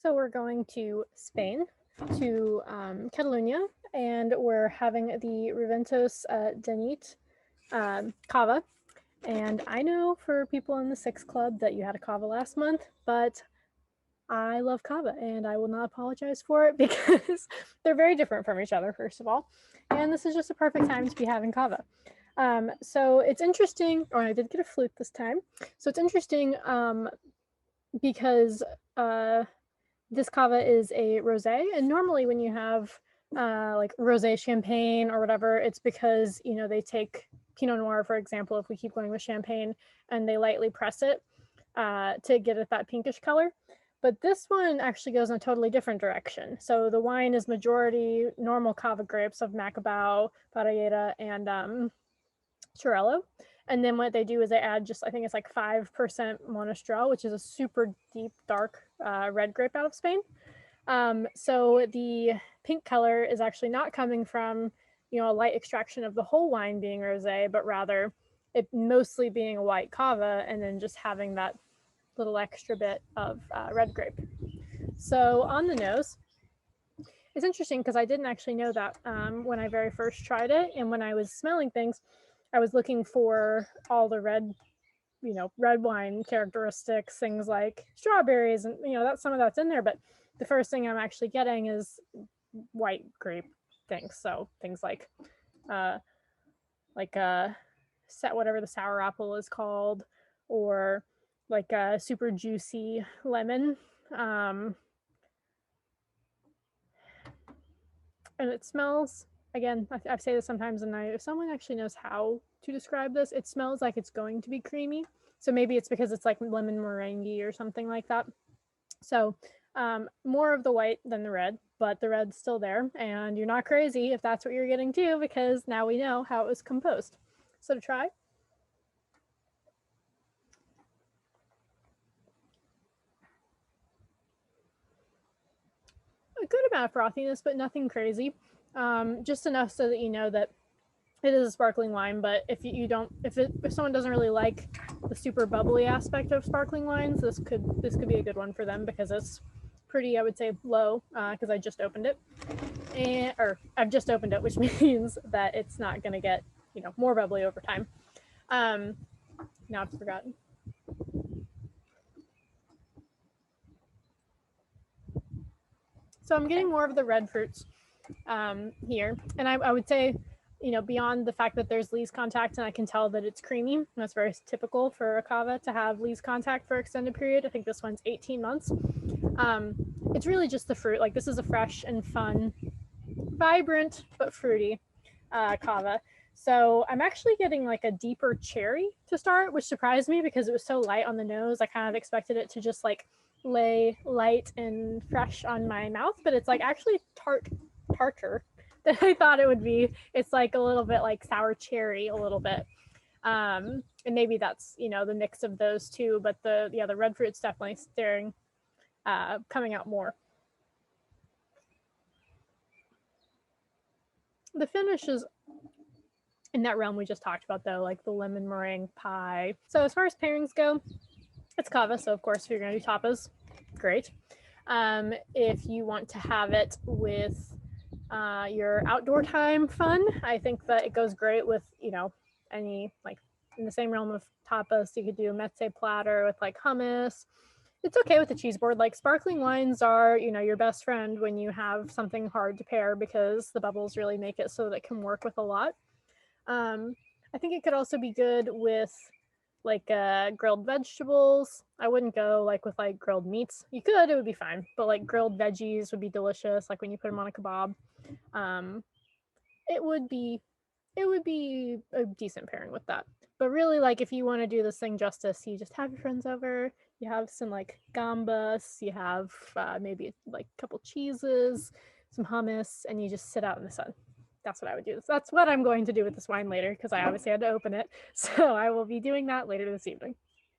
So we're going to Spain, to Catalonia, and we're having the Raventos Denit Cava. And I know for people in the Six Club that you had a Cava last month, but I love Cava and I will not apologize for it because they're very different from each other, first of all. And this is just a perfect time to be having Cava. So it's interesting, or I did get a flute this time. So it's interesting because this Cava is a rosé, and normally when you have like rosé champagne or whatever, it's because, you know, they take Pinot Noir, for example, if we keep going with champagne, and they lightly press it to get it that pinkish color. But this one actually goes in a totally different direction. So the wine is majority normal Cava grapes of Macabeo, Parellada, and Xarel-lo. And then what they do is they add just, I think it's like 5% Monastrell, which is a super deep, dark red grape out of Spain. So the pink color is actually not coming from, you know, a light extraction of the whole wine being rosé, but rather it mostly being a white Cava and then just having that little extra bit of red grape. So on the nose, it's interesting because I didn't actually know that when I very first tried it. And when I was smelling things, I was looking for all the red, you know, red wine characteristics, things like strawberries, and, you know, that's some of that's in there. But the first thing I'm actually getting is white grape things. So things like whatever the sour apple is called, or like a super juicy lemon. And it smells, again, I say this sometimes, and if someone actually knows how to describe this, it smells like it's going to be creamy. So maybe it's because it's like lemon meringue or something like that. So more of the white than the red, but the red's still there. And you're not crazy if that's what you're getting too, because now we know how it was composed. So to try. A good amount of frothiness, but nothing crazy. Just enough so that you know that it is a sparkling wine. But if if someone doesn't really like the super bubbly aspect of sparkling wines, this could be a good one for them, because it's pretty, I would say, low, because I just opened it, or I've just opened it, which means that it's not going to get, you know, more bubbly over time. Now I've forgotten. So I'm getting more of the red fruits here, and I would say, you know, beyond the fact that there's lees contact and I can tell that it's creamy, that's very typical for a Cava to have lees contact for extended period. I think this one's 18 months. It's really just the fruit. Like, this is a fresh and fun, vibrant but fruity Cava. So I'm actually getting like a deeper cherry to start, which surprised me because it was so light on the nose. I kind of expected it to just like lay light and fresh on my mouth, but it's like actually tartar than I thought it would be. It's like a little bit like sour cherry, a little bit. And maybe that's, you know, the mix of those two, but the red fruit's definitely coming out more. The finish is in that realm we just talked about, though, like the lemon meringue pie. So as far as pairings go, it's Cava, so of course if you're going to do tapas, great. If you want to have it with your outdoor time fun, I think that it goes great with, you know, any, like, in the same realm of tapas, you could do a meze platter with like hummus. It's okay with a cheese board. Like, sparkling wines are, you know, your best friend when you have something hard to pair, because the bubbles really make it so that it can work with a lot. I think it could also be good with like grilled vegetables. I wouldn't go like with like grilled meats. You could, it would be fine, but like grilled veggies would be delicious, like when you put them on a kebab. It would be a decent pairing with that. But really, like, if you want to do this thing justice, you just have your friends over, you have some like gambas, you have maybe like a couple cheeses, some hummus, and you just sit out in the sun. That's what I would do. That's what I'm going to do with this wine later, because I obviously had to open it. So I will be doing that later this evening.